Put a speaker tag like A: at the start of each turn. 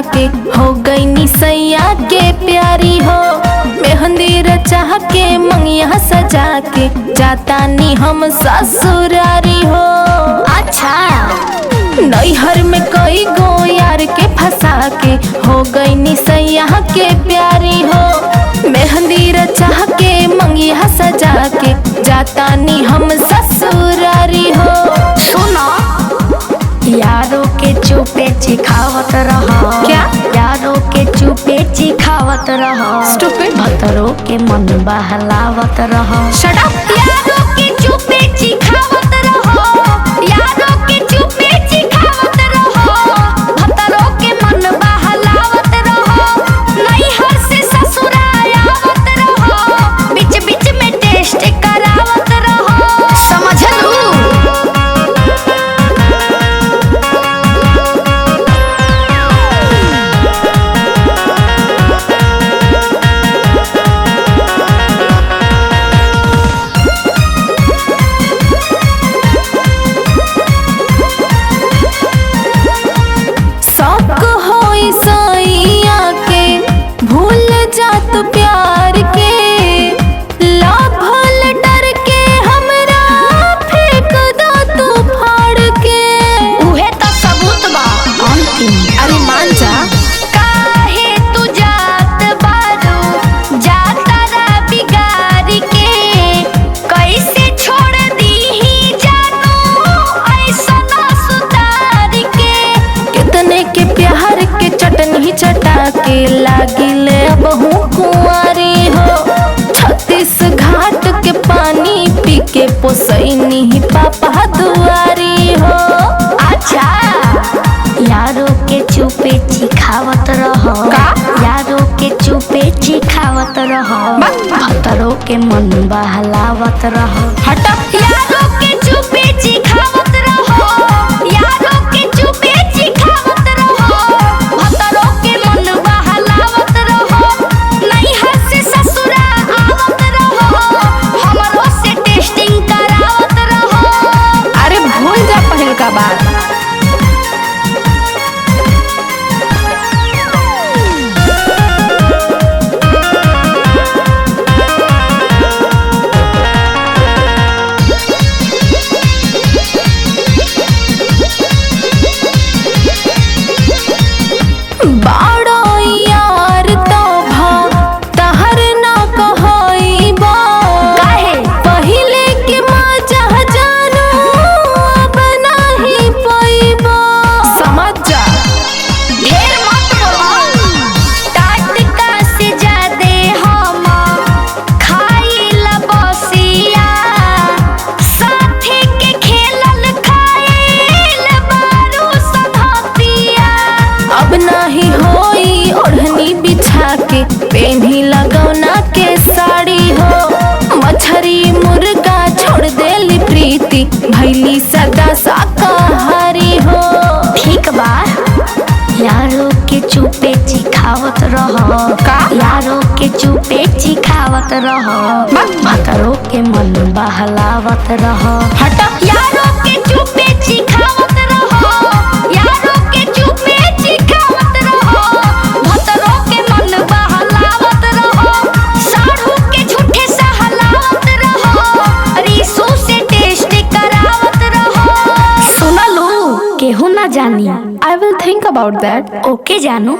A: के हो गई निसैया के प्यारी हो। मेहंदी रचा के मंगिया सजा के जाता नी हम ससुरारी हो। अच्छा नैहर में कई गो यार के फंसा के हो गई निसैया के प्यारी हो। मेहंदी रचा के मंगिया सजा के जाता नी हम ससुरारी हो।
B: सुनो यारों के चुपे चिखावत रहो।
A: क्या?
B: यारों के चुपे चिखावत रहो।
A: Stupid.
B: भतरों के मन बहलावत रहो।
A: Shut up.
B: यारों के चुपे चिखावत रहो। यारों के चुपे चिखावत रहो। भतरों के मन बहलावत रहो। नैहर से ससुराल आवत रहो। बीच बीच में टेस्ट करावत रहो।
A: समझ लू। शौक होई सैया के भूल जात प्यार के। लाभल डर के हमरा फेंक दो तू फाड़ के।
B: उहे तो सबूत बा अंतिम।
A: अरे मान जा।
B: काहे तू जात बारू जाता रा बिगाड़ के। कैसे छोड़ दीही जानू ऐसा ना सुधार के।
A: कितने के प्यार के चटनी चटा के लागिले बहु कुंवारी हो। 36 घाट के पानी पी के पोसैनी पापा दुआरी हो।
B: अच्छा यारों के चुपे चिखावत रहो।
A: का?
B: यारों के चुपे चिखावत रहो। भतरों के मन बहलावत रहो।
A: हटा।
B: यारों के चुपे चिखावत रहो। यारों के चुपे चिखावत रहो। भतरों के मन बहलावत रहो। नैहर से ससुराल आवत रहो। हमरों से टेस्टिंग करावत रहो।
A: अरे भूल जा पहल का बात। बाड़ो यार तो भा तहर ना कहइबा।
B: काहे?
A: पहिले के मजा जानू अब नाही पइबा। समझ जा।
B: ढेर मत बोलो। टाटका से जादे हम खाइला बसिया। साथी के खेलल खाइल बारू सधतिया।
A: अब नाही होई ओढ़नी बिछा के पेन्ही लगौना के साड़ी हो। मछरी मुर्गा छोड़ देली प्रीति भैली सदा शाकाहारी हो।
B: ठीक बा यारों के चुपे चिखावत रहो।
A: का?
B: यारों के चुपे चिखावत रहो। भतरों के मन बहलावत रहो।
A: हटा।
B: यारों के चुपे चिखावत रहो। यारों के चुपे चिखावत रहो। भतरों के मन बहलावत रहो। साढ़ू के झूठे सहलावत रहो। रीसू से टेस्ट करावत रहो।
A: सुना लू।
B: केहू ना जानी।
A: I will think about that.
B: ओके जानू।